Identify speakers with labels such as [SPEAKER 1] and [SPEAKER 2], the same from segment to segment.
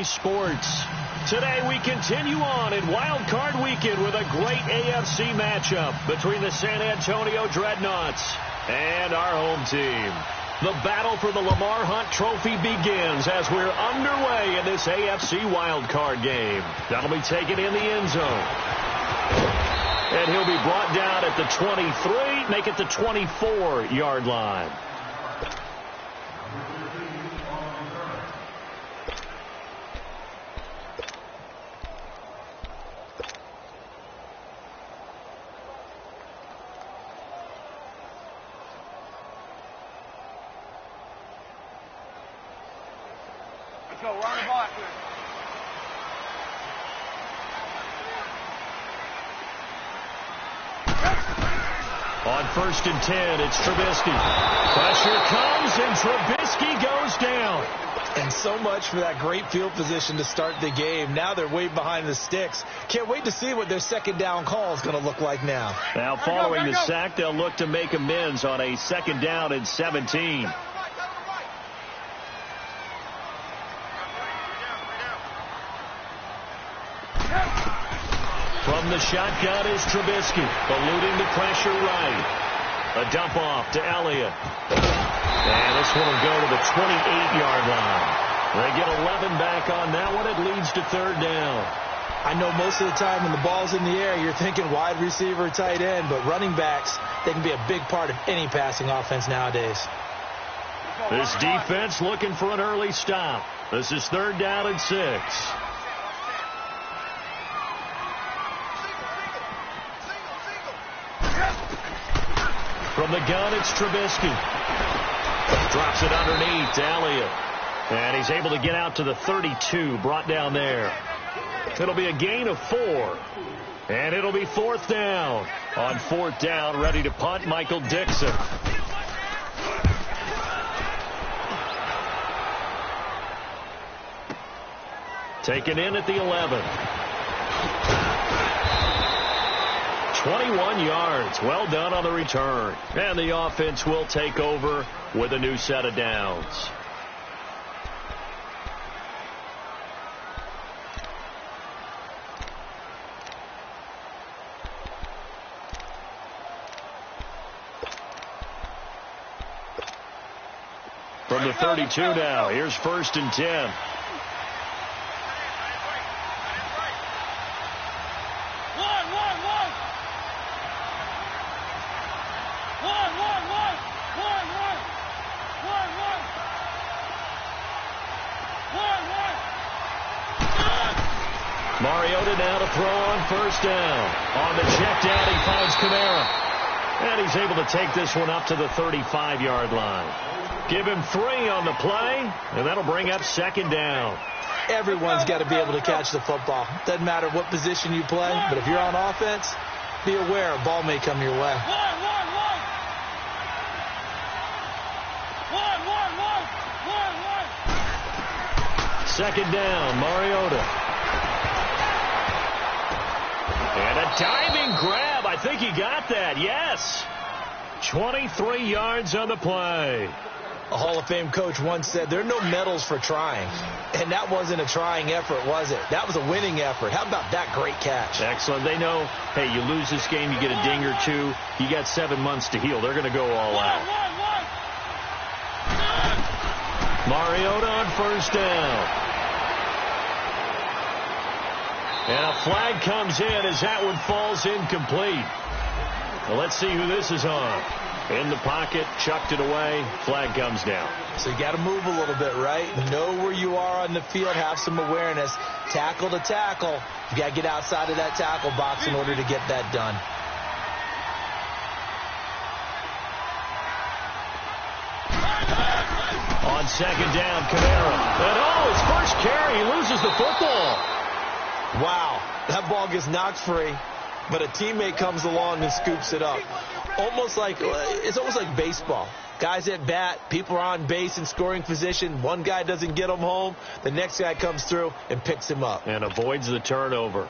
[SPEAKER 1] Sports. Today we continue on in Wild Card Weekend with a great AFC matchup between the San Antonio Dreadnoughts and our home team. The battle for the Lamar Hunt Trophy begins as we're underway in this AFC Wild Card game. That'll be taken in the end zone. And he'll be brought down at the 23, make it the 24-yard line.
[SPEAKER 2] Go, we're on the block here.
[SPEAKER 1] On 1st and 10, it's Trubisky. Pressure comes, and Trubisky goes down.
[SPEAKER 3] And so much for that great field position to start the game. Now they're way behind the sticks. Can't wait to see what their second down call is going to look like now.
[SPEAKER 1] Now, following the sack, they'll look to make amends on a 2nd down and 17. From the shotgun is Trubisky, eluding the pressure right. A dump off to Elliott. And this one will go to the 28-yard line. They get 11 back on that one. It leads to 3rd down.
[SPEAKER 3] I know most of the time when the ball's in the air, you're thinking wide receiver, tight end, but running backs, they can be a big part of any passing offense nowadays.
[SPEAKER 1] This defense looking for an early stop. This is 3rd down and 6. From the gun, it's Trubisky. Drops it underneath to Elliott. And he's able to get out to the 32, brought down there. It'll be a gain of 4. And it'll be 4th down. On 4th down, ready to punt, Michael Dixon. Taken in at the 11. 21 yards. Well done on the return. And the offense will take over with a new set of downs. From the 32 now, here's 1st and 10. Mariota now to throw on 1st down. On the check down, he finds Kamara. And he's able to take this one up to the 35-yard line. Give him 3 on the play, and that'll bring up 2nd down.
[SPEAKER 3] Everyone's got to be able to catch the football. Doesn't matter what position you play, but if you're on offense, be aware a ball may come your way.
[SPEAKER 1] Second down, Mariota. And a diving grab. I think he got that. Yes. 23 yards on the play.
[SPEAKER 3] A Hall of Fame coach once said there are no medals for trying. And that wasn't a trying effort, was it? That was a winning effort. How about that great catch?
[SPEAKER 1] Excellent. They know, hey, you lose this game, you get a ding or 2. You got 7 months to heal. They're going to go all out. Mariota on 1st down. And a flag comes in as that one falls incomplete. Well, let's see who this is on. In the pocket, chucked it away, flag comes down.
[SPEAKER 3] So you got to move a little bit, right? Know where you are on the field, have some awareness. Tackle to tackle. You got to get outside of that tackle box in order to get that done.
[SPEAKER 1] On 2nd down, Kamara. And his first carry, he loses the football.
[SPEAKER 3] Wow, that ball gets knocked free, but a teammate comes along and scoops it up. It's almost like baseball. Guys at bat, people are on base in scoring position. One guy doesn't get him home. The next guy comes through and picks him up.
[SPEAKER 1] And avoids the turnover.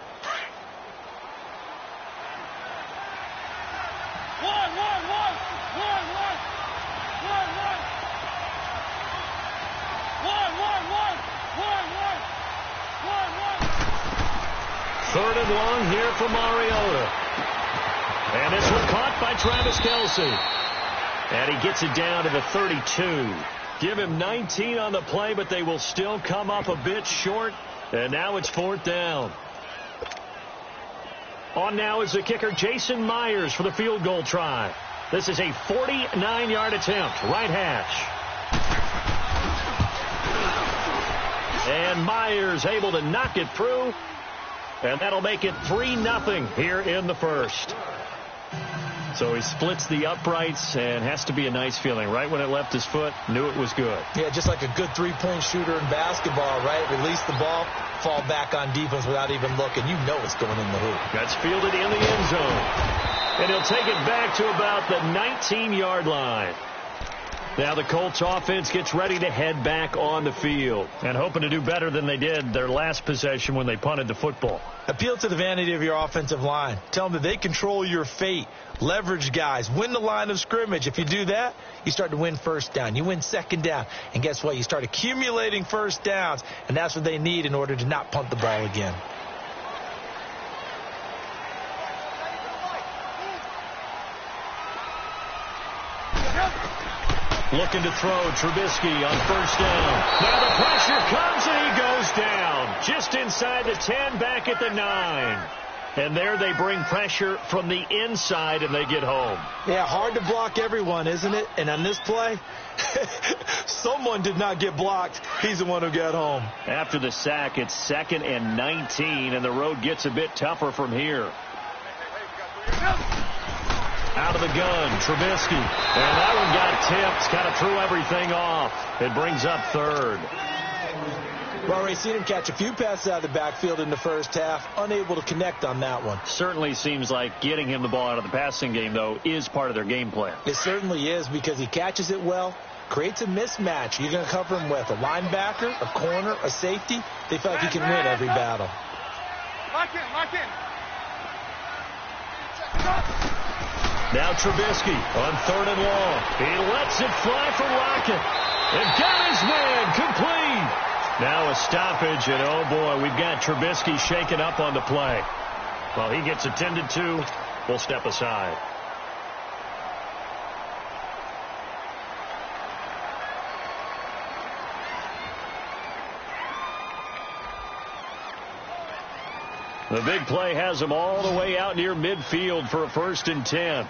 [SPEAKER 1] 3rd and long here for Mariota. And this one caught by Travis Kelce. And he gets it down to the 32. Give him 19 on the play, but they will still come up a bit short. And now it's 4th down. On now is the kicker, Jason Myers, for the field goal try. This is a 49-yard attempt, right hash. And Myers able to knock it through. And that'll make it 3-0 here in the first. So he splits the uprights, and has to be a nice feeling. Right when it left his foot, knew it was good.
[SPEAKER 3] Yeah, just like a good three-point shooter in basketball, right? Release the ball, fall back on defense without even looking. You know it's going in the hoop.
[SPEAKER 1] That's fielded in the end zone. And he'll take it back to about the 19-yard line. Now the Colts offense gets ready to head back on the field, and hoping to do better than they did their last possession when they punted the football.
[SPEAKER 3] Appeal to the vanity of your offensive line. Tell them that they control your fate. Leverage guys. Win the line of scrimmage. If you do that, you start to win first down. You win second down. And guess what? You start accumulating first downs, and that's what they need in order to not punt the ball again.
[SPEAKER 1] Looking to throw, Trubisky on 1st down. Now the pressure comes, and he goes down. Just inside the 10, back at the 9. And there they bring pressure from the inside, and they get home.
[SPEAKER 3] Yeah, hard to block everyone, isn't it? And on this play, someone did not get blocked. He's the one who got home.
[SPEAKER 1] After the sack, it's 2nd and 19, and the road gets a bit tougher from here. Out of the gun, Trubisky. And that one got tipped. Kind of threw everything off. It brings up 3rd.
[SPEAKER 3] We've already seen him catch a few passes out of the backfield in the first half. Unable to connect on that one.
[SPEAKER 1] Certainly seems like getting him the ball out of the passing game, though, is part of their game plan.
[SPEAKER 3] It certainly is, because he catches it well, creates a mismatch. You're going to cover him with a linebacker, a corner, a safety. They feel like he can win every battle.
[SPEAKER 2] Lock in, lock in.
[SPEAKER 1] Now Trubisky on 3rd and long. He lets it fly for Lockett. And got his man complete. Now a stoppage, and oh boy, we've got Trubisky shaken up on the play. Well, he gets attended to. We'll step aside. The big play has him all the way out near midfield for a 1st and 10.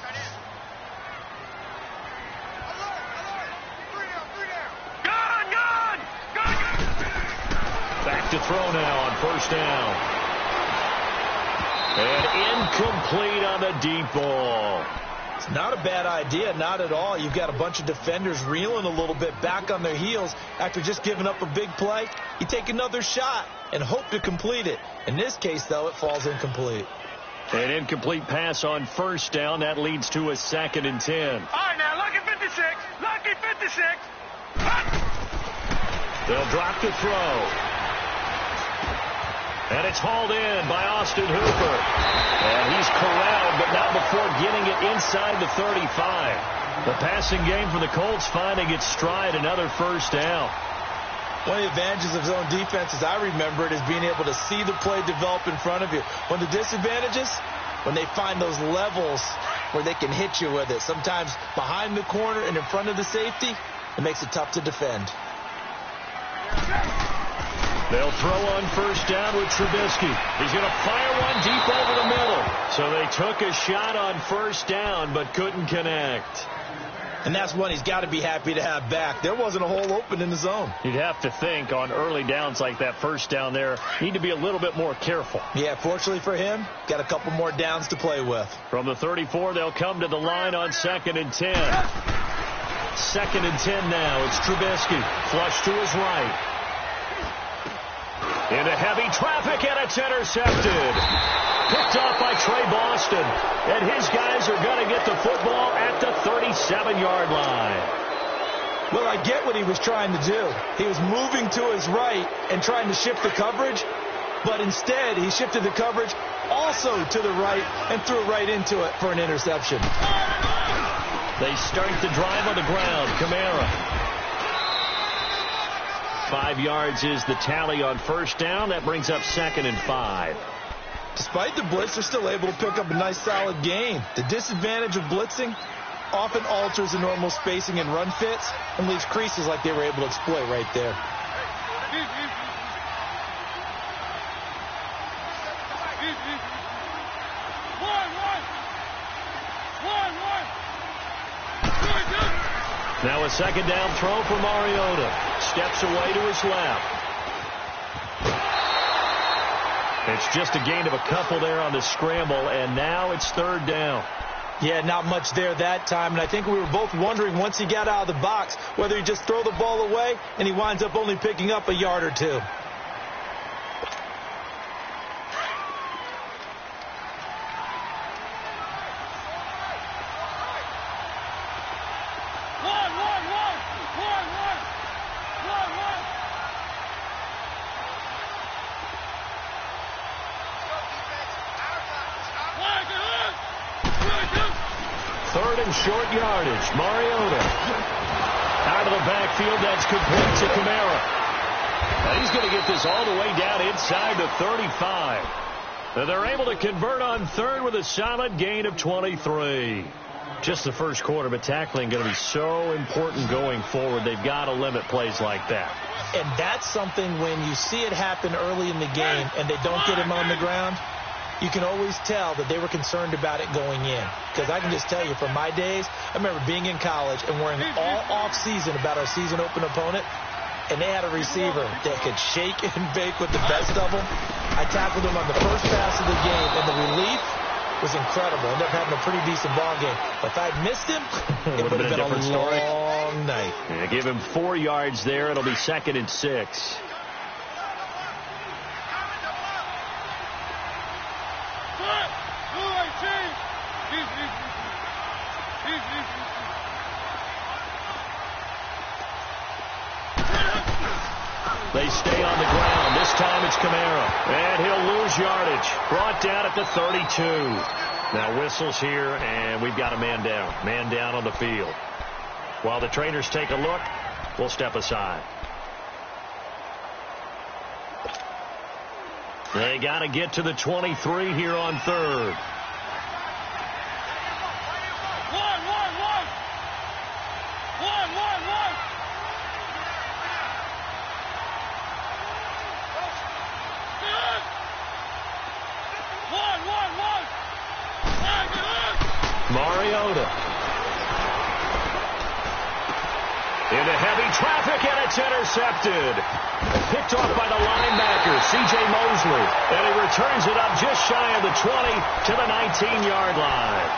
[SPEAKER 1] Back to throw now on 1st down. And incomplete on the deep ball.
[SPEAKER 3] It's not a bad idea, not at all. You've got a bunch of defenders reeling a little bit back on their heels after just giving up a big play. You take another shot and hope to complete it. In this case, though, it falls incomplete.
[SPEAKER 1] An incomplete pass on 1st down. That leads to a 2nd and 10.
[SPEAKER 2] All right, now, lucky 56. Lucky 56.
[SPEAKER 1] They'll drop the throw. And it's hauled in by Austin Hooper. And he's corralled, but not before getting it inside the 35. The passing game for the Colts finding its stride, another 1st down.
[SPEAKER 3] One of the advantages of zone defense, as I remember it, is being able to see the play develop in front of you. One of the disadvantages, when they find those levels where they can hit you with it. Sometimes behind the corner and in front of the safety, it makes it tough to defend.
[SPEAKER 1] They'll throw on 1st down with Trubisky. He's going to fire one deep over the middle. So they took a shot on 1st down but couldn't connect.
[SPEAKER 3] And that's one he's got to be happy to have back. There wasn't a hole open in the zone.
[SPEAKER 1] You'd have to think on early downs like that 1st down there, need to be a little bit more careful.
[SPEAKER 3] Yeah, fortunately for him, got a couple more downs to play with.
[SPEAKER 1] From the 34, they'll come to the line on 2nd and 10. 2nd and 10 now. It's Trubisky. Flush to his right. Into heavy traffic, and it's intercepted. Picked off by Trey Boston. And his guys are going to get the football at the 37-yard line.
[SPEAKER 3] Well, I get what he was trying to do. He was moving to his right and trying to shift the coverage. But instead, he shifted the coverage also to the right and threw right into it for an interception.
[SPEAKER 1] They start the drive on the ground. Kamara. 5 yards is the tally on 1st down. That brings up 2nd and 5.
[SPEAKER 4] Despite the blitz, they're still able to pick up a nice, solid gain. The disadvantage of blitzing often alters the normal spacing and run fits and leaves creases like they were able to exploit right there.
[SPEAKER 1] Now a second down throw for Mariota. Steps away to his left. It's just a gain of a couple there on the scramble, and now it's third down.
[SPEAKER 4] Yeah, not much there that time, and I think we were both wondering once he got out of the box whether he'd just throw the ball away, and he winds up only picking up a yard or two.
[SPEAKER 1] Third and short yardage. Mariota. Out of the backfield, that's complete to Kamara. And he's going to get this all the way down inside the 35. And they're able to convert on third with a solid gain of 23. Just the first quarter, but tackling going to be so important going forward. They've got to limit plays like that.
[SPEAKER 4] And that's something when you see it happen early in the game and they don't get him on the ground, you can always tell that they were concerned about it going in. Because I can just tell you, from my days, I remember being in college and worrying all off-season about our season-open opponent, and they had a receiver that could shake and bake with the best of them. I tackled him on the first pass of the game, and the relief was incredible. Ended up having a pretty decent ball game. But if I'd missed him, it would have been a long night.
[SPEAKER 1] Yeah, give him 4 yards there. It'll be 2nd and 6. They stay on the ground. This time it's Kamara. And he'll lose yardage. Brought down at the 32. Now whistles here, and we've got a man down. Man down on the field. While the trainers take a look, we'll step aside. They got to get to the 23 here on third. Mariota. Into heavy traffic, and it's intercepted. Picked off by the linebacker, C.J. Mosley. And he returns it up just shy of the 20 to the 19-yard line.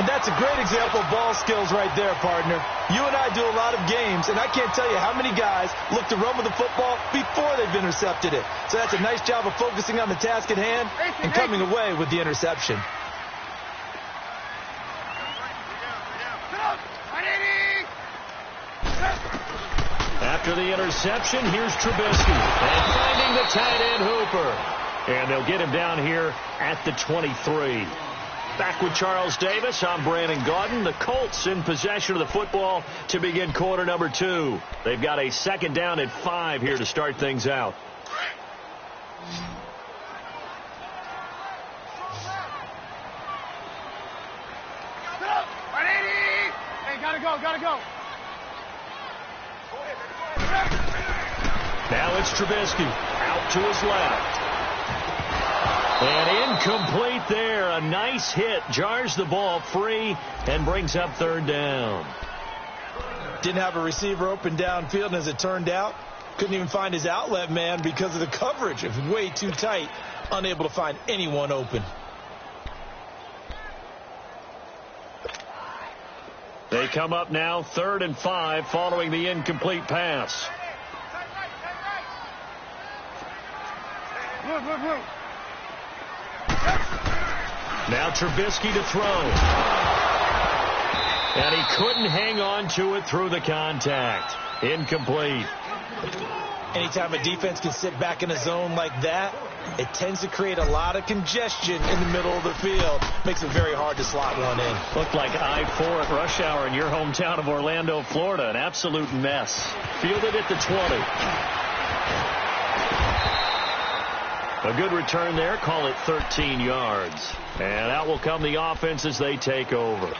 [SPEAKER 4] And that's a great example of ball skills right there, partner. You and I do a lot of games, and I can't tell you how many guys look to run with the football before they've intercepted it. So that's a nice job of focusing on the task at hand and coming away with the interception.
[SPEAKER 1] After the interception, here's Trubisky. And finding the tight end Hooper. And they'll get him down here at the 23. Back with Charles Davis, I'm Brandon Gaudin. The Colts in possession of the football to begin quarter number 2. They've got a second down at 5 here to start things out.
[SPEAKER 2] Hey, gotta go.
[SPEAKER 1] Now it's Trubisky out to his left. And incomplete there. A nice hit. Jars the ball free and brings up third down.
[SPEAKER 4] Didn't have a receiver open downfield, and as it turned out, couldn't even find his outlet man because of the coverage. It was way too tight. Unable to find anyone open.
[SPEAKER 1] They come up now 3rd and 5 following the incomplete pass. Now Trubisky to throw. And he couldn't hang on to it through the contact. Incomplete.
[SPEAKER 4] Anytime a defense can sit back in a zone like that, it tends to create a lot of congestion in the middle of the field. Makes it very hard to slot one in.
[SPEAKER 1] Looked like I-4 at rush hour in your hometown of Orlando, Florida. An absolute mess. Fielded at the 20. A good return there. Call it 13 yards. And out will come the offense as they take over.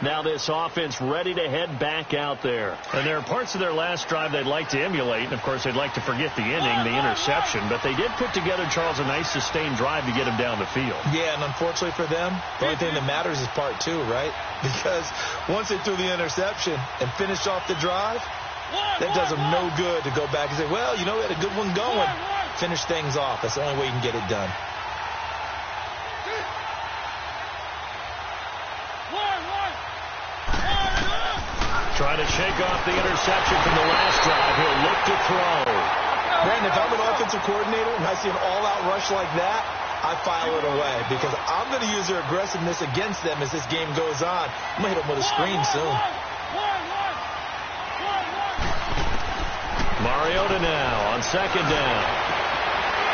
[SPEAKER 1] Now this offense ready to head back out there. And there are parts of their last drive they'd like to emulate. And, of course, they'd like to forget the inning, the interception. But they did put together, Charles, a nice sustained drive to get them down the field.
[SPEAKER 4] Yeah, and unfortunately for them, the only thing that matters is part two, right? Because once they threw the interception and finished off the drive, that does them no good to go back and say, well, you know, we had a good one going. Finish things off. That's the only way you can get it done.
[SPEAKER 1] Trying to shake off the interception from the last drive. He'll look to throw.
[SPEAKER 4] Brandon, if I'm an offensive coordinator and I see an all-out rush like that, I file it away because I'm going to use their aggressiveness against them as this game goes on. I'm going to hit them with a screen soon.
[SPEAKER 1] Mariota now on second down.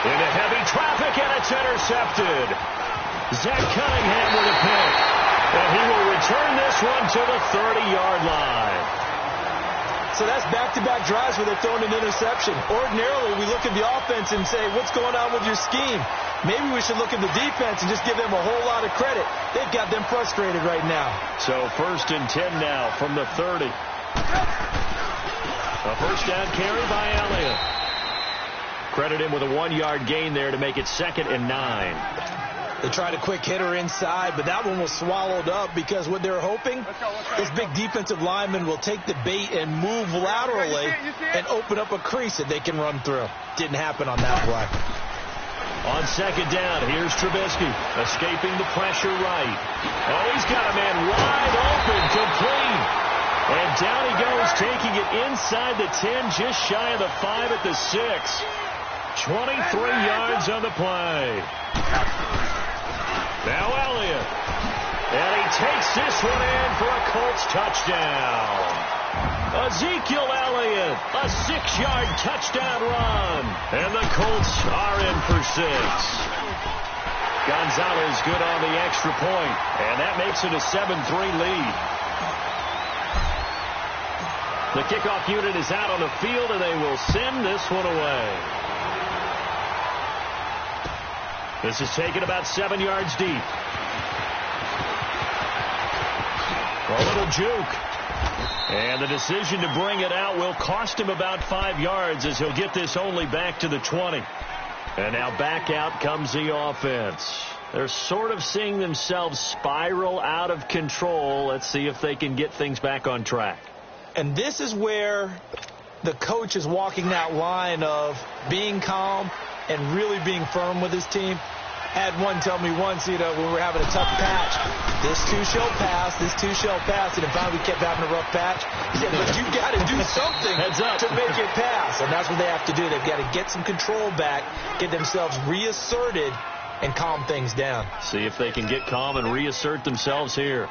[SPEAKER 1] Into heavy traffic, and it's intercepted. Zach Cunningham with a pick. And he will return this one to the 30-yard line.
[SPEAKER 4] So that's back-to-back drives where they're throwing an interception. Ordinarily, we look at the offense and say, what's going on with your scheme? Maybe we should look at the defense and just give them a whole lot of credit. They've got them frustrated right now.
[SPEAKER 1] So 1st and 10 now from the 30. A first down carry by Elliott. Credit him with a 1-yard gain there to make it 2nd and 9.
[SPEAKER 4] They tried a quick hitter inside, but that one was swallowed up because what they're hoping, this big defensive lineman will take the bait and move laterally and open up a crease that they can run through. Didn't happen on that play.
[SPEAKER 1] On second down, here's Trubisky, escaping the pressure right. Oh, he's got a man wide open, complete. And down he goes, taking it inside the 10, just shy of the 5 at the 6. 23 yards on the play. Now Elliott. And he takes this one in for a Colts touchdown. Ezekiel Elliott, a 6-yard touchdown run. And the Colts are in for 6. Gonzalez good on the extra point. And that makes it a 7-3 lead. The kickoff unit is out on the field, and they will send this one away. This is taken about 7 yards deep. A little juke. And the decision to bring it out will cost him about 5 yards as he'll get this only back to the 20. And now back out comes the offense. They're sort of seeing themselves spiral out of control. Let's see if they can get things back on track.
[SPEAKER 4] And this is where the coach is walking that line of being calm and really being firm with his team. Had one tell me once, when we were having a tough patch, this too shall pass, this too shall pass, and finally we kept having a rough patch. He said, but you got to do something to make it pass, and that's what they have to do. They've got to get some control back, get themselves reasserted, and calm things down.
[SPEAKER 1] See if they can get calm and reassert themselves here.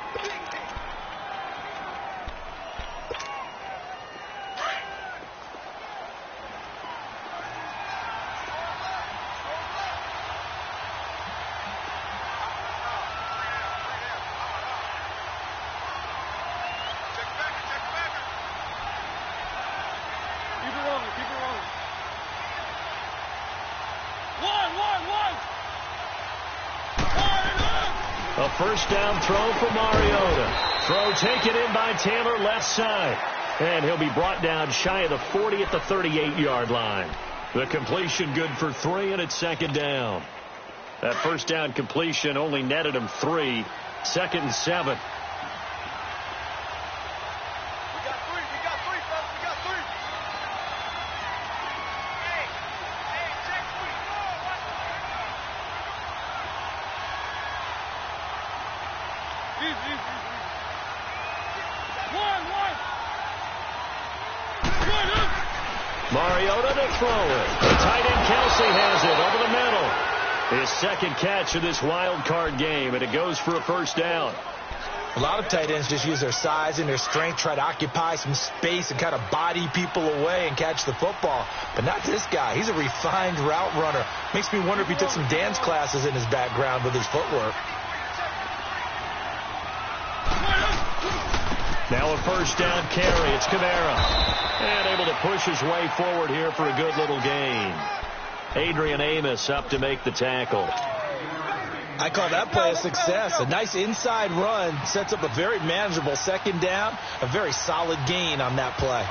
[SPEAKER 1] A first down throw for Mariota. Throw taken in by Taylor left side. And he'll be brought down shy of the 40 at the 38-yard line. The completion good for 3, and it's 2nd down. That first down completion only netted him 3. 2nd and 7. Mariota to throw it. The tight end Kelsey has it over the middle. His second catch of this wild card game, and it goes for a first down.
[SPEAKER 4] A lot of tight ends just use their size and their strength, try to occupy some space and kind of body people away and catch the football. But not this guy. He's a refined route runner. Makes me wonder if he took some dance classes in his background with his footwork.
[SPEAKER 1] Now a first down carry. It's Kamara. And able to push his way forward here for a good little gain. Adrian Amos up to make the tackle.
[SPEAKER 4] I call that play a success. A nice inside run sets up a very manageable second down. A very solid gain on that play.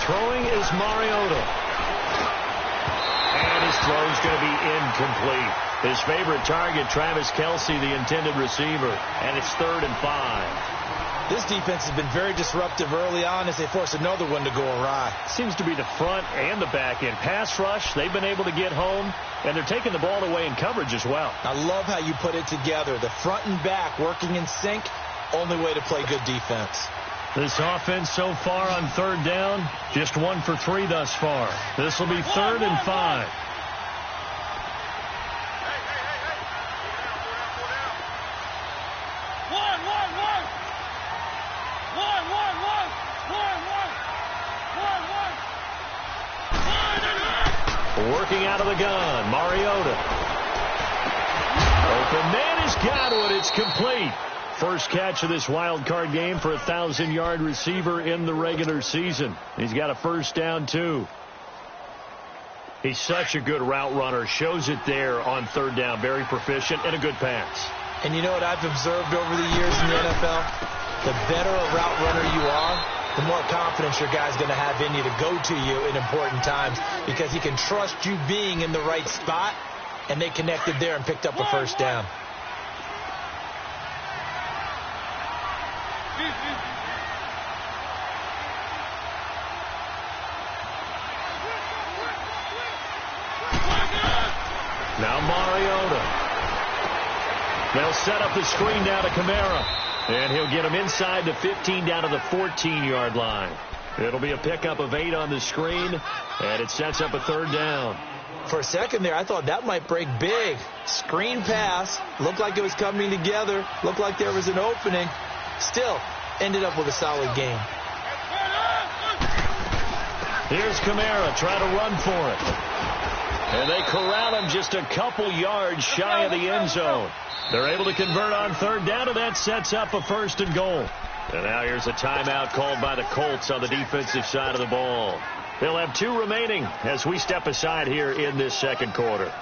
[SPEAKER 1] Throwing is Mariota. And his throw's going to be incomplete. His favorite target, Travis Kelce, the intended receiver. And it's 3rd and 5.
[SPEAKER 4] This defense has been very disruptive early on as they force another one to go awry.
[SPEAKER 1] Seems to be the front and the back end. Pass rush, they've been able to get home, and they're taking the ball away in coverage as well.
[SPEAKER 4] I love how you put it together. The front and back working in sync, only way to play good defense.
[SPEAKER 1] This offense so far on 3rd down, just 1 for 3 thus far. This will be 3rd and 5. Working out of the gun, Mariota. Open man has got it. It's complete. First catch of this wild card game for a 1,000-yard receiver in the regular season. He's got a first down, too. He's such a good route runner. Shows it there on 3rd down. Very proficient and a good pass.
[SPEAKER 4] And you know what I've observed over the years in the NFL? The better a route runner you are, the more confidence your guy's going to have in you to go to you in important times because he can trust you being in the right spot, and they connected there and picked up a first down.
[SPEAKER 1] Now Mariota. They'll set up the screen down to Kamara. And he'll get him inside the 15 down to the 14-yard line. It'll be a pickup of 8 on the screen, and it sets up a 3rd down.
[SPEAKER 4] For a second there, I thought that might break big. Screen pass. Looked like it was coming together. Looked like there was an opening. Still, ended up with a solid game.
[SPEAKER 1] Here's Kamara trying to run for it. And they corral him just a couple yards shy of the end zone. They're able to convert on 3rd down, and that sets up a 1st and goal. And now here's a timeout called by the Colts on the defensive side of the ball. They'll have 2 remaining as we step aside here in this second quarter.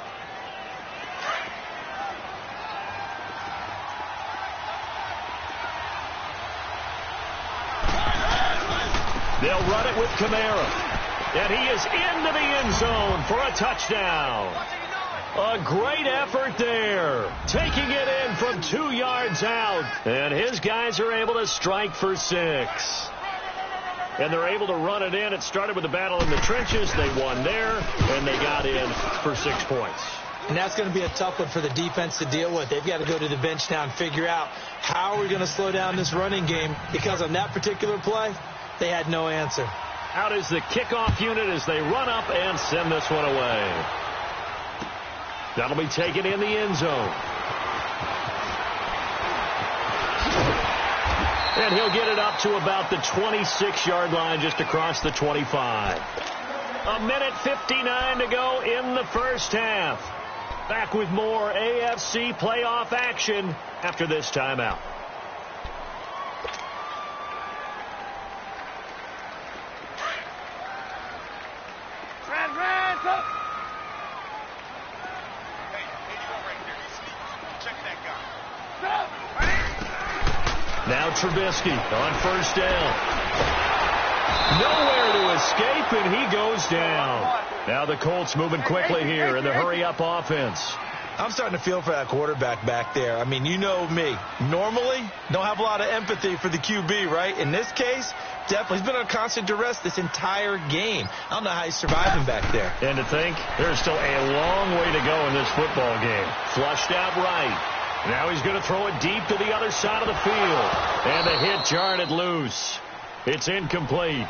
[SPEAKER 1] They'll run it with Kamara. And he is into the end zone for a touchdown. A great effort there. Taking it in from 2 yards out. And his guys are able to strike for 6. And they're able to run it in. It started with a battle in the trenches. They won there, and they got in for 6 points.
[SPEAKER 4] And that's going to be a tough one for the defense to deal with. They've got to go to the bench now and figure out how are we going to slow down this running game, because on that particular play, they had no answer.
[SPEAKER 1] Out is the kickoff unit as they run up and send this one away. That'll be taken in the end zone. And he'll get it up to about the 26-yard line, just across the 25. 1:59 to go in the first half. Back with more AFC playoff action after this timeout. Now Trubisky on 1st down. Nowhere to escape, and he goes down. Now the Colts moving quickly here in the hurry-up offense.
[SPEAKER 4] I'm starting to feel for that quarterback back there. I mean, you know me. Normally, don't have a lot of empathy for the QB, right? In this case, definitely. He's been on constant duress this entire game. I don't know how he's surviving back there.
[SPEAKER 1] And to think, there's still a long way to go in this football game. Flushed out right. Now he's going to throw it deep to the other side of the field. And the hit jarred it loose. It's incomplete.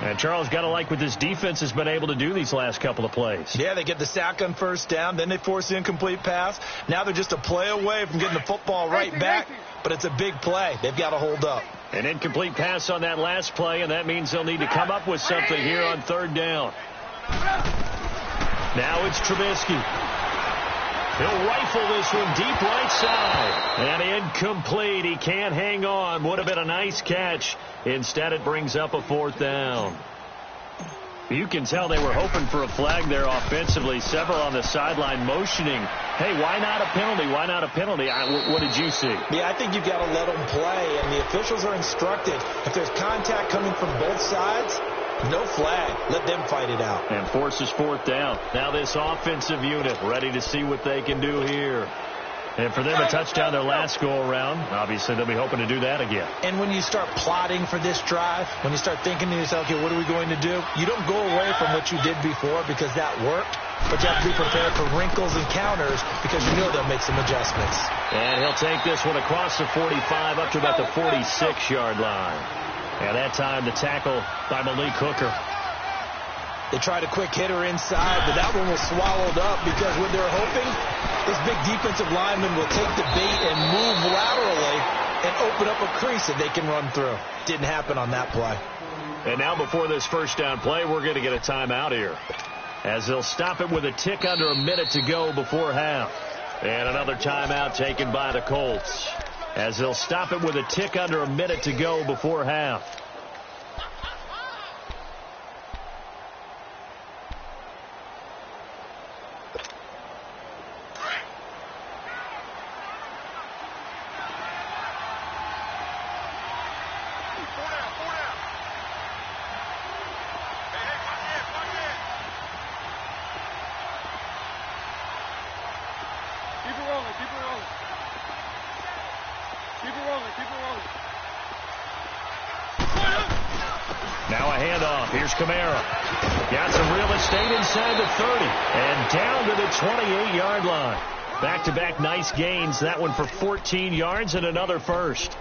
[SPEAKER 1] And Charles, got to like what this defense has been able to do these last couple of plays.
[SPEAKER 4] Yeah, they get the sack on 1st down. Then they force the incomplete pass. Now they're just a play away from getting the football right back. But it's a big play. They've got to hold up.
[SPEAKER 1] An incomplete pass on that last play, and that means they'll need to come up with something here on third down. Now it's Trubisky. He'll rifle this one deep right side. And incomplete. He can't hang on. Would have been a nice catch. Instead, it brings up a fourth down. You can tell they were hoping for a flag there offensively. Several on the sideline motioning, hey, why not a penalty? Why not a penalty? What did you see?
[SPEAKER 4] Yeah, I think you've got to let them play, and the officials are instructed. If there's contact coming from both sides, no flag. Let them fight it out.
[SPEAKER 1] And forces fourth down. Now this offensive unit ready to see what they can do here. And for them, a touchdown their last go-around. Obviously, they'll be hoping to do that again.
[SPEAKER 4] And when you start plotting for this drive, when you start thinking to yourself, okay, what are we going to do? You don't go away from what you did before because that worked. But you have to be prepared for wrinkles and counters because you know they'll make some adjustments.
[SPEAKER 1] And he'll take this one across the 45 up to about the 46-yard line. And that time, the tackle by Malik Hooker.
[SPEAKER 4] They tried a quick hitter inside, but that one was swallowed up because what they're hoping, this big defensive lineman will take the bait and move laterally and open up a crease that they can run through. Didn't happen on that play.
[SPEAKER 1] And now before this first down play, we're going to get a timeout here, as they'll stop it with a tick under a minute to go before half. And another timeout taken by the Colts, as they'll stop it with a tick under a minute to go before half. Now a handoff. Here's Kamara. Got some real estate inside the 30. And down to the 28-yard line. Back-to-back nice gains. That one for 14 yards and another first.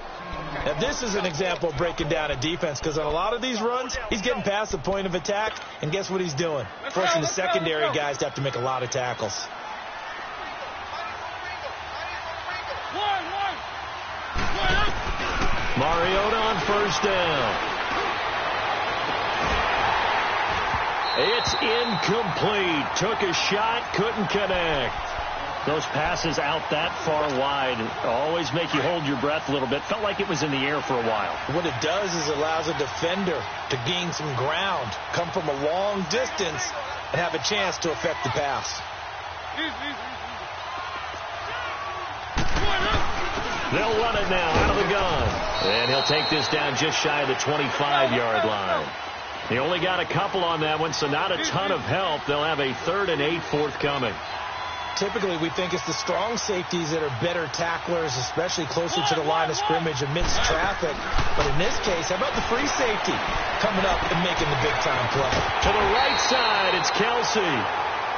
[SPEAKER 4] Now this is an example of breaking down a defense, because on a lot of these runs, he's getting past the point of attack, and guess what he's doing? Forcing the secondary guys to have to make a lot of tackles.
[SPEAKER 1] Mariota on first down. It's incomplete. Took a shot, couldn't connect. Those passes out that far wide always make you hold your breath a little bit. Felt like it was in the air for a while.
[SPEAKER 4] What it does is allows a defender to gain some ground, come from a long distance, and have a chance to affect the pass.
[SPEAKER 1] They'll run it now out of the gun. And he'll take this down just shy of the 25-yard line. He only got a couple on that one, so not a ton of help. They'll have a 3rd and 8 forthcoming.
[SPEAKER 4] Typically, we think it's the strong safeties that are better tacklers, especially closer to the line of scrimmage amidst traffic. But in this case, how about the free safety coming up and making the big-time play?
[SPEAKER 1] To the right side, it's Kelsey.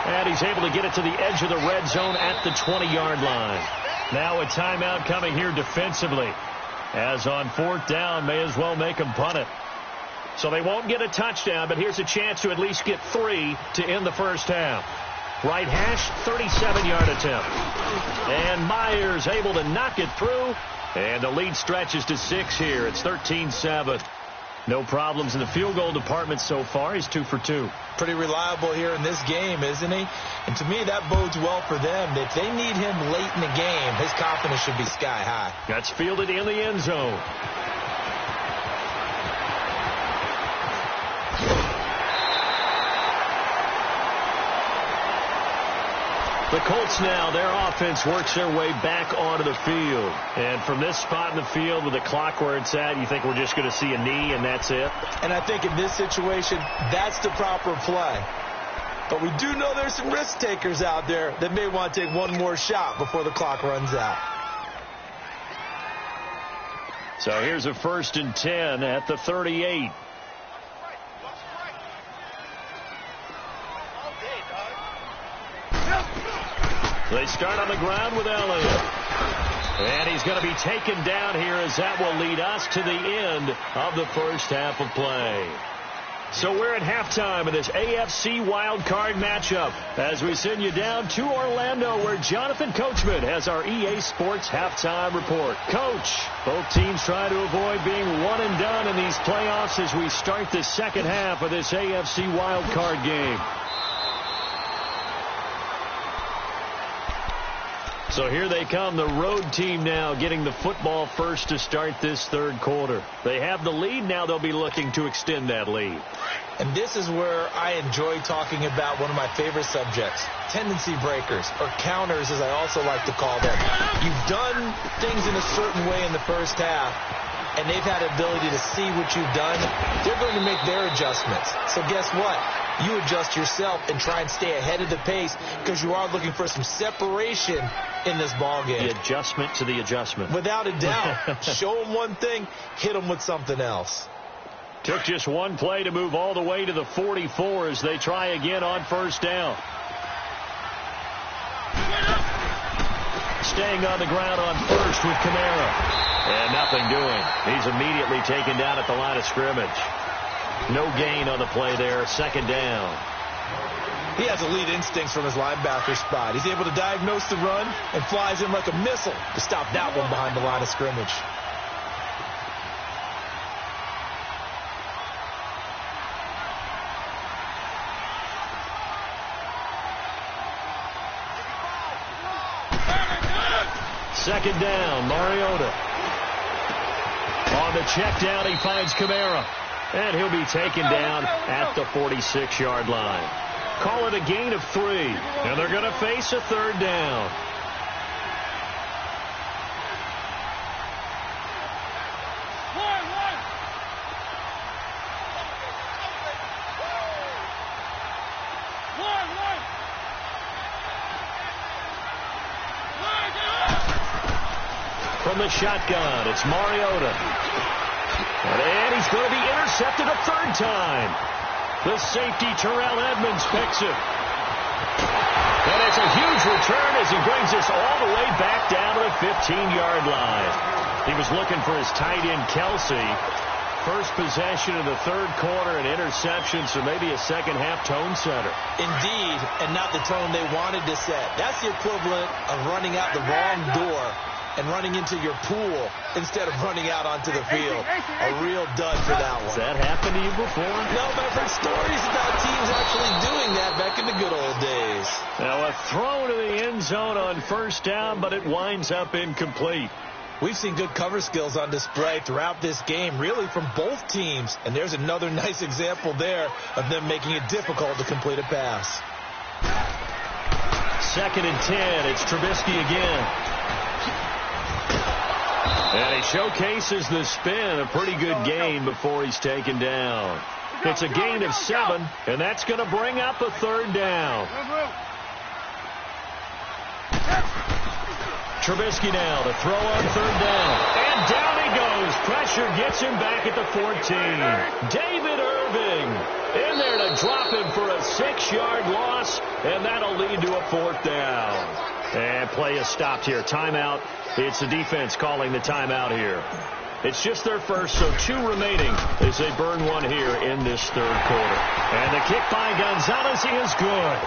[SPEAKER 1] And he's able to get it to the edge of the red zone at the 20-yard line. Now a timeout coming here defensively. As on 4th down, may as well make them punt it. So they won't get a touchdown, but here's a chance to at least get 3 to end the first half. Right hash, 37-yard attempt. And Myers able to knock it through. And the lead stretches to 6 here. It's 13-7. No problems in the field goal department so far. He's 2 for 2.
[SPEAKER 4] Pretty reliable here in this game, isn't he? And to me, that bodes well for them. If they need him late in the game, his confidence should be sky high.
[SPEAKER 1] That's fielded in the end zone. The Colts now, their offense works their way back onto the field. And from this spot in the field with the clock where it's at, you think we're just going to see a knee and that's it?
[SPEAKER 4] And I think in this situation, that's the proper play. But we do know there's some risk takers out there that may want to take one more shot before the clock runs out.
[SPEAKER 1] So here's a 1st and 10 at the 38. They start on the ground with Elliott. And he's going to be taken down here, as that will lead us to the end of the first half of play. So we're at halftime of this AFC wildcard matchup as we send you down to Orlando where Jonathan Coachman has our EA Sports halftime report. Coach, both teams try to avoid being one and done in these playoffs as we start the second half of this AFC wildcard game. So here they come, the road team now getting the football first to start this third quarter. They have the lead. Now they'll be looking to extend that lead.
[SPEAKER 4] And this is where I enjoy talking about one of my favorite subjects, tendency breakers, or counters as I also like to call them. You've done things in a certain way in the first half, and they've had the ability to see what you've done. They're going to make their adjustments. So guess what? You adjust yourself and try and stay ahead of the pace because you are looking for some separation in this ball game.
[SPEAKER 1] The adjustment to the adjustment.
[SPEAKER 4] Without a doubt. Show them one thing, hit them with something else.
[SPEAKER 1] Took just one play to move all the way to the 44 as they try again on first down. Staying on the ground on first with Kamara. And nothing doing. He's immediately taken down at the line of scrimmage. No gain on the play there. Second down.
[SPEAKER 4] He has elite instincts from his linebacker spot. He's able to diagnose the run and flies in like a missile to stop that one behind the line of scrimmage.
[SPEAKER 1] Second down, Mariota. On the check down, he finds Kamara. And he'll be taken down at the 46-yard line. Call it a gain of 3. And they're going to face a third down. From the shotgun, it's Mariota. And he's going to be intercepted a third time. The safety, Terrell Edmonds, picks it. And it's a huge return as he brings us all the way back down to the 15-yard line. He was looking for his tight end, Kelsey. First possession of the third quarter, an interception, so maybe a second-half tone setter.
[SPEAKER 4] Indeed, and not the tone they wanted to set. That's the equivalent of running out the wrong door and running into your pool instead of running out onto the field. A real dud for that one.
[SPEAKER 1] Has that happened to you before?
[SPEAKER 4] No, but I've heard stories about teams actually doing that back in the good old days.
[SPEAKER 1] Now a throw to the end zone on first down, but it winds up incomplete.
[SPEAKER 4] We've seen good cover skills on display throughout this game, really from both teams. And there's another nice example there of them making it difficult to complete a pass.
[SPEAKER 1] Second and 10, it's Trubisky again. And he showcases the spin, a pretty good gain before he's taken down. It's a gain of 7, and that's going to bring up a third down. Trubisky now to throw on third down. And down he goes. Pressure gets him back at the 14. David Irving in there to drop him for a 6-yard loss, and that'll lead to a fourth down. And play is stopped here. Timeout. It's the defense calling the timeout here. It's just their first, so 2 remaining as they burn one here in this third quarter. And the kick by Gonzalez is good.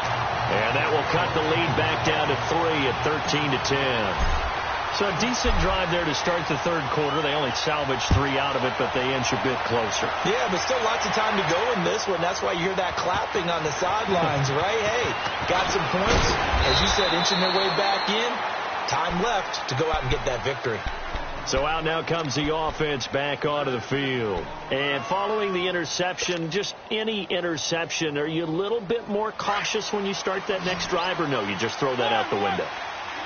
[SPEAKER 1] And that will cut the lead back down to 3 at 13-10. So a decent drive there to start the third quarter. They only salvaged 3 out of it, but they inch a bit closer.
[SPEAKER 4] Yeah, but still lots of time to go in this one. That's why you hear that clapping on the sidelines, right? Hey, got some points. As you said, inching their way back in. Time left to go out and get that victory.
[SPEAKER 1] So out now comes the offense back onto the field. And following the interception, just any interception, are you a little bit more cautious when you start that next drive, or no, you just throw that out the window?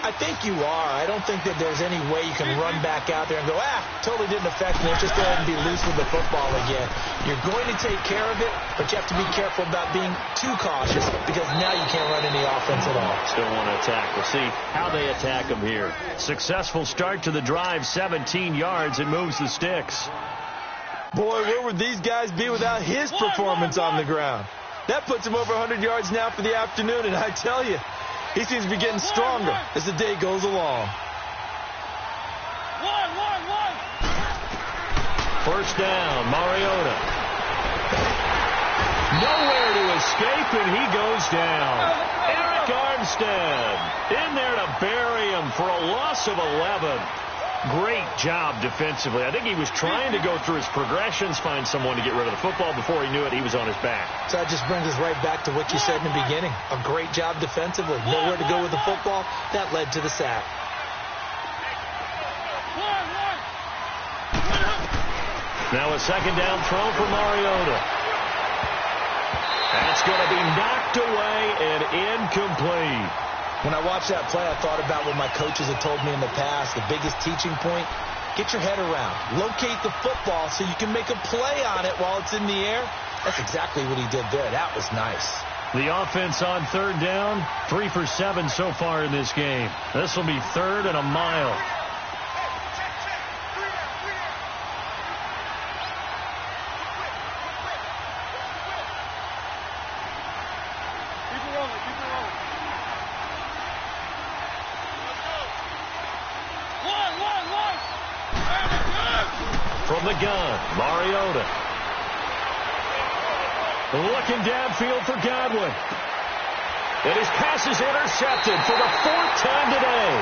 [SPEAKER 4] I think you are. I don't think that there's any way you can run back out there and go, totally didn't affect me. Let's just go ahead and be loose with the football again. You're going to take care of it, but you have to be careful about being too cautious because now you can't run any offense at all.
[SPEAKER 1] Still want to attack. We'll see how they attack them here. Successful start to the drive, 17 yards, and moves the sticks.
[SPEAKER 4] Boy, where would these guys be without his performance on the ground? That puts him over 100 yards now for the afternoon, and I tell you, he seems to be getting stronger as the day goes along.
[SPEAKER 1] First down, Mariota. nowhere to escape, and he goes down. Eric Armstead in there to bury him for a loss of 11. Great job defensively. I think he was trying to go through his progressions, find someone to get rid of the football. Before he knew it, he was on his back.
[SPEAKER 4] So that just brings us right back to what you said in the beginning. A great job defensively. Nowhere to go with the football. That led to the sack.
[SPEAKER 1] Now a second down throw for Mariota. That's going to be knocked away and incomplete.
[SPEAKER 4] When I watched that play, I thought about what my coaches had told me in the past. The biggest teaching point, get your head around. Locate the football so you can make a play on it while it's in the air. That's exactly what he did there. That was nice.
[SPEAKER 1] The offense on third down, 3 for 7 so far in this game. This will be third and a mile. From the gun, Mariota. Looking downfield for Godwin. And his pass is intercepted for the 4th time today.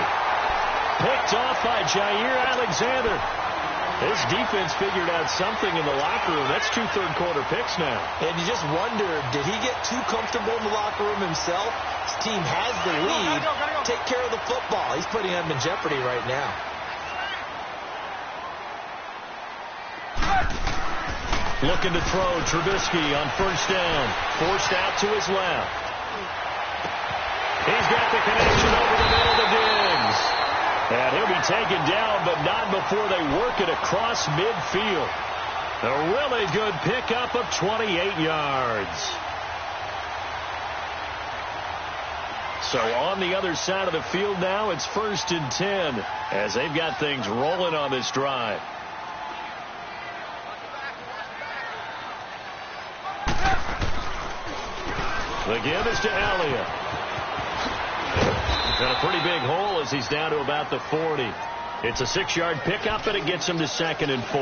[SPEAKER 1] Picked off by Jair Alexander. This defense figured out something in the locker room. That's 2 third-quarter picks now.
[SPEAKER 4] And you just wonder, did he get too comfortable in the locker room himself? His team has the lead. Take care of the football. He's putting them in jeopardy right now.
[SPEAKER 1] Looking to throw, Trubisky on first down. Forced out to his left. He's got the connection over the middle to Diggs. And he'll be taken down, but not before they work it across midfield. A really good pickup of 28 yards. So on the other side of the field now, it's 1st and 10 as they've got things rolling on this drive. The give is to Elliott. Got a pretty big hole as he's down to about the 40. It's a 6-yard pickup, and it gets him to 2nd and 4.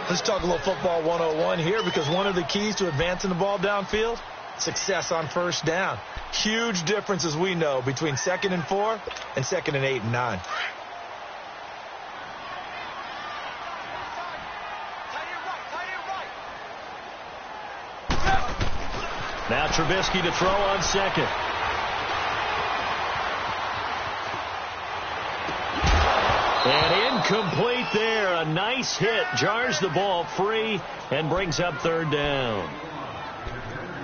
[SPEAKER 4] Let's talk a little football 101 here, because one of the keys to advancing the ball downfield, success on first down. Huge difference, as we know, between 2nd and 4 and 2nd and 8 and 9.
[SPEAKER 1] Now Trubisky to throw on second. And incomplete there. A nice hit. Jars the ball free and brings up third down.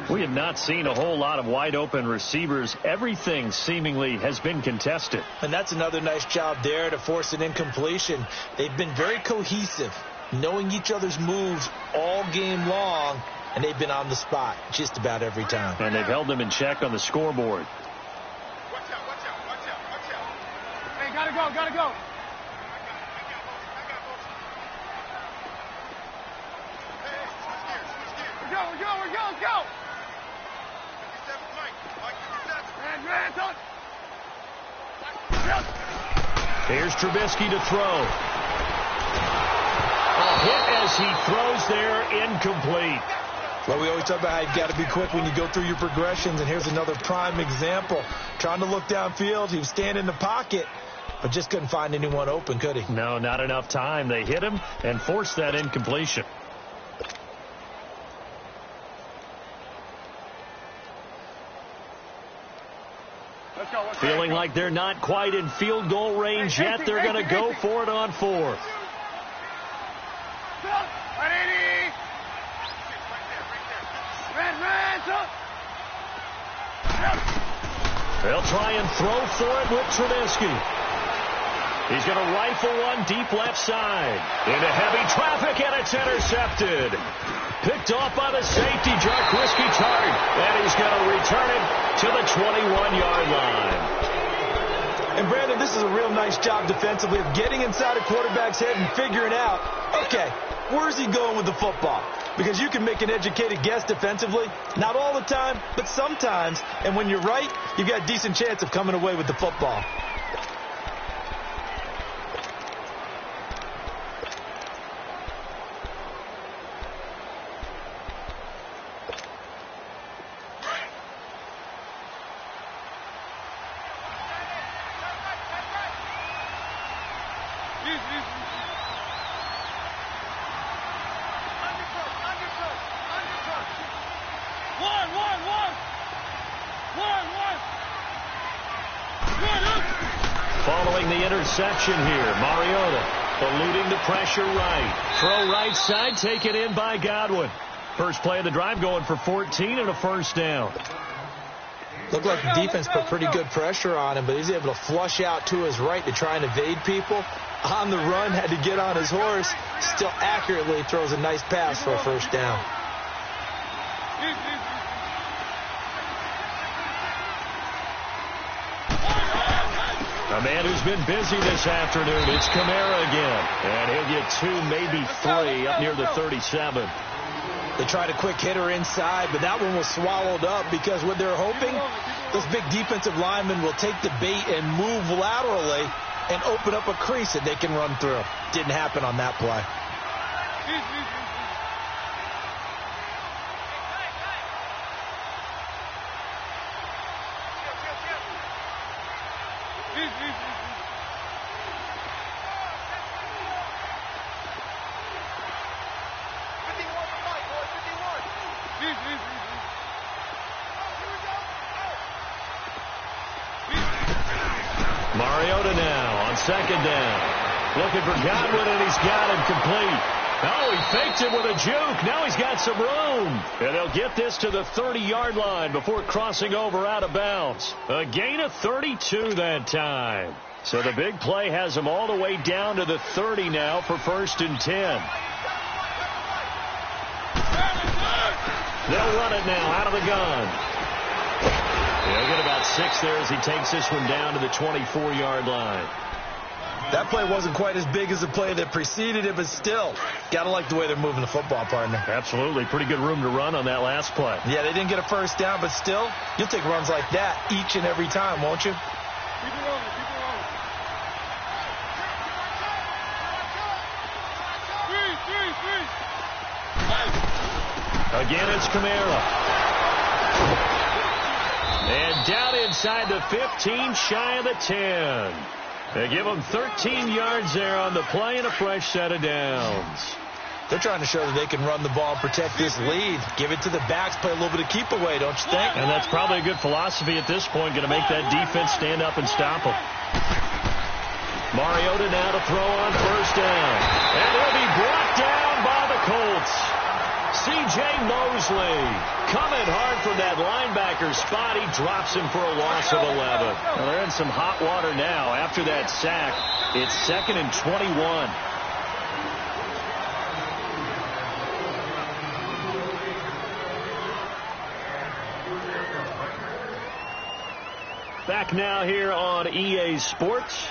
[SPEAKER 1] We have not seen a whole lot of wide open receivers. Everything seemingly has been contested.
[SPEAKER 4] And that's another nice job there to force an incompletion. They've been very cohesive, knowing each other's moves all game long. And they've been on the spot just about every time.
[SPEAKER 1] And they've held them in check on the scoreboard.
[SPEAKER 2] Watch out. Hey, gotta go. We're go.
[SPEAKER 1] Here's Trubisky to throw. A hit as he throws there, incomplete.
[SPEAKER 4] Well, we always talk about how you've got to be quick when you go through your progressions, and here's another prime example. Trying to look downfield, he was standing in the pocket, but just couldn't find anyone open, could he?
[SPEAKER 1] No, not enough time. They hit him and forced that incompletion.
[SPEAKER 2] Let's go.
[SPEAKER 1] Feeling like they're not quite in field goal range yet. They're going to go for it on 4th. They'll try and throw for it with Trubisky. He's going to rifle one deep left side. Into heavy traffic, and it's intercepted. Picked off by the safety, Jarquiski Tart. And he's going to return it to the 21-yard line.
[SPEAKER 4] And, Brandon, this is a real nice job defensively of getting inside a quarterback's head and figuring out, okay, where's he going with the football? Because you can make an educated guess defensively. Not all the time, but sometimes. And when you're right, you've got a decent chance of coming away with the football.
[SPEAKER 1] Following the interception here, Mariota eluding the pressure right. Throw right side, taken in by Godwin. First play of the drive going for 14 and a first down.
[SPEAKER 4] Looked like the defense put pretty good pressure on him, but he's able to flush out to his right to try and evade people. On the run, had to get on his horse. Still accurately throws a nice pass for a first down.
[SPEAKER 1] A man who's been busy this afternoon, it's Kamara again. And he'll get 2, maybe 3 up near the 37.
[SPEAKER 4] They tried a quick hitter inside, but that one was swallowed up because what they're hoping, those big defensive linemen will take the bait and move laterally and open up a crease that they can run through. Didn't happen on that play.
[SPEAKER 1] Mariota now on second down. Looking for Godwin, and he's got him complete. Oh, he faked it with a juke. Now he's got some room. And they'll get this to the 30-yard line before crossing over out of bounds. A gain of 32 that time. So the big play has them all the way down to the 30 now for 1st and 10. They'll run it now out of the gun. He'll get about 6 there as he takes this one down to the 24-yard line.
[SPEAKER 4] That play wasn't quite as big as the play that preceded it, but still, got to like the way they're moving the football, partner.
[SPEAKER 1] Absolutely. Pretty good room to run on that last play.
[SPEAKER 4] Yeah, they didn't get a first down, but still, you'll take runs like that each and every time, won't you?
[SPEAKER 2] Keep it rolling. Keep it rolling. Three.
[SPEAKER 1] Again, it's Kamara. And down inside the 15, shy of the 10. They give them 13 yards there on the play and a fresh set of downs.
[SPEAKER 4] They're trying to show that they can run the ball and protect this lead. Give it to the backs, play a little bit of keep away, don't you think?
[SPEAKER 1] And that's probably a good philosophy at this point, going to make that defense stand up and stop them. Mariota now to throw on first down. And he'll be brought down by the Colts. C.J. Mosley coming hard from that linebacker spot. He drops him for a loss of 11. Well, they're in some hot water now. After that sack, it's 2nd and 21. Back now here on EA Sports.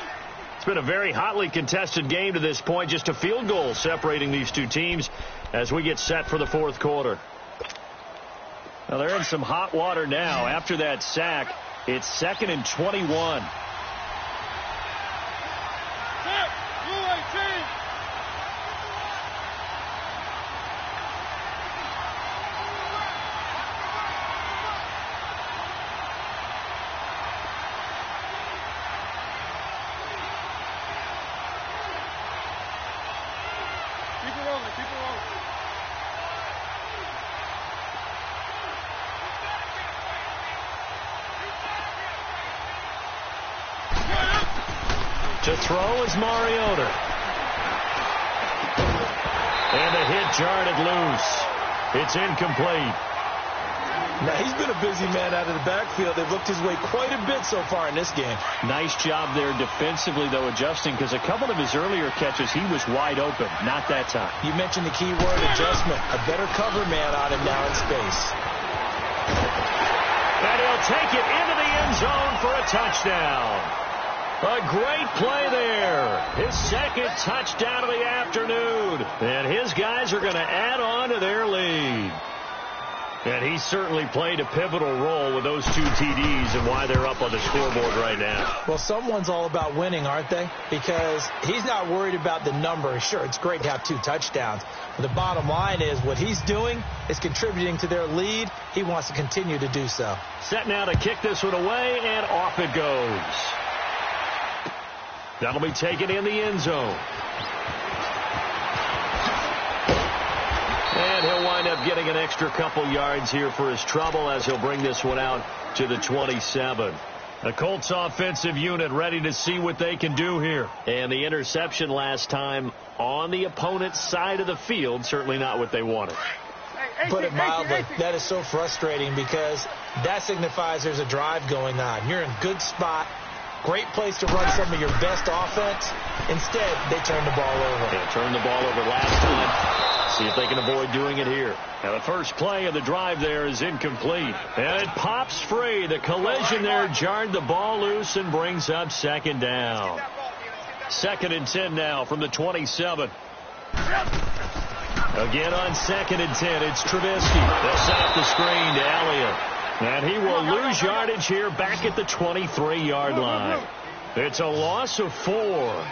[SPEAKER 1] It's been a very hotly contested game to this point. Just a field goal separating these two teams as we get set for the 4th quarter. Now they're in some hot water now. After that sack, it's 2nd and 21. To throw is Mariota. And the hit jarred it loose. It's incomplete.
[SPEAKER 4] Now, he's been a busy man out of the backfield. They've looked his way quite a bit so far in this game.
[SPEAKER 1] Nice job there defensively, though, adjusting, because a couple of his earlier catches, he was wide open. Not that time.
[SPEAKER 4] You mentioned the key word, adjustment. A better cover man on him now in space.
[SPEAKER 1] And he'll take it into the end zone for a touchdown. A great play there. His 2nd touchdown of the afternoon. And his guys are going to add on to their lead. And he certainly played a pivotal role with those 2 TDs and why they're up on the scoreboard right now.
[SPEAKER 4] Well, someone's all about winning, aren't they? Because he's not worried about the number. Sure, it's great to have 2 touchdowns. But the bottom line is what he's doing is contributing to their lead. He wants to continue to do so.
[SPEAKER 1] Set now to kick this one away, and off it goes. That'll be taken in the end zone. And he'll wind up getting an extra couple yards here for his trouble as he'll bring this one out to the 27. The Colts offensive unit ready to see what they can do here. And the interception last time on the opponent's side of the field, certainly not what they wanted.
[SPEAKER 4] Put it mildly, that is so frustrating because that signifies there's a drive going on. You're in a good spot, great place to run some of your best offense. Instead, they turn the ball over.
[SPEAKER 1] They turned the ball over last time. See if they can avoid doing it here. Now the first play of the drive there is incomplete. And it pops free. The collision there jarred the ball loose and brings up second down. 2nd and 10 now from the 27. Again on 2nd and 10, it's Trubisky. They'll set up the screen to Elliott. And he will lose yardage here back at the 23-yard line. It's a loss of 4.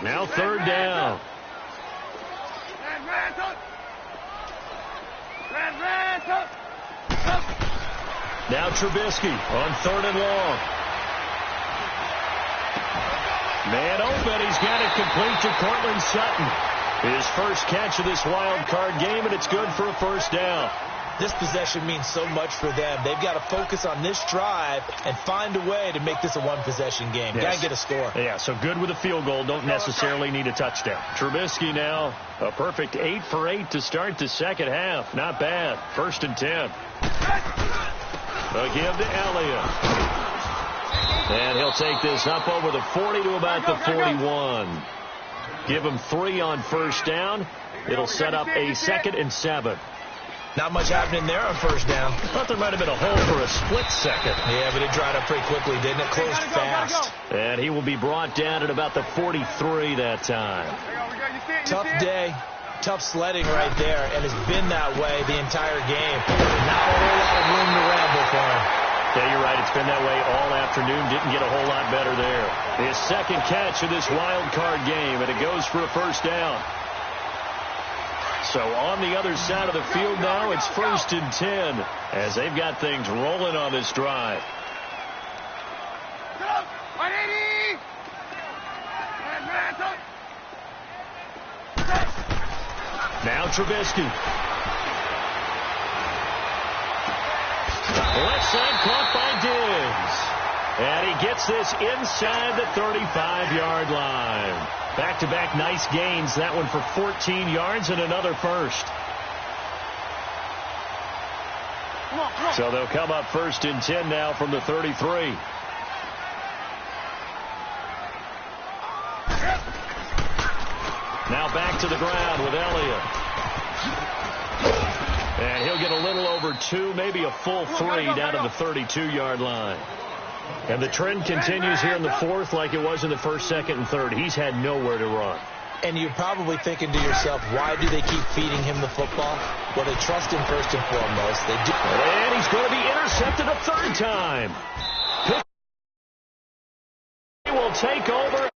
[SPEAKER 1] Now 3rd down. Now Trubisky on 3rd and long. Man open, he's got it complete to Cortland Sutton. His first catch of this wild card game, and it's good for a first down.
[SPEAKER 4] This possession means so much for them. They've got to focus on this drive and find a way to make this a one-possession game.
[SPEAKER 1] Yes.
[SPEAKER 4] Got to get a score.
[SPEAKER 1] Yeah, so good with a field goal. Don't necessarily need a touchdown. Trubisky now, a perfect 8 for 8 to start the second half. Not bad. 1st and 10. Again to Elliott. And he'll take this up over the 40 to about the 41. Give him 3 on first down. It'll set up a 2nd and 7.
[SPEAKER 4] Not much happening there on first down.
[SPEAKER 1] Thought there might have been a hole for a split second.
[SPEAKER 4] Yeah, but it dried up pretty quickly, didn't it? Closed fast.
[SPEAKER 1] And he will be brought down at about the 43 that time.
[SPEAKER 4] Tough day, tough sledding right there, and it's been that way the entire game. Not a whole lot of room to ramble for him.
[SPEAKER 1] Yeah, you're right. It's been that way all afternoon. Didn't get a whole lot better there. His second catch of this wild card game, and it goes for a first down. So on the other side of the field now, it's 1st and 10 as they've got things rolling on this drive. Now Trubisky. Left side caught by Diggs. And he gets this inside the 35-yard line. Back-to-back nice gains. That one for 14 yards and another first. So they'll come up 1st and 10 now from the 33. Now back to the ground with Elliott. And he'll get a little over 2, maybe a full 3 down to the 32-yard line. And the trend continues here in the 4th like it was in the 1st, 2nd, and 3rd. He's had nowhere to run.
[SPEAKER 4] And you're probably thinking to yourself, why do they keep feeding him the football? Well, they trust him first and foremost. They do.
[SPEAKER 1] And he's going to be intercepted a 3rd time. He will take over.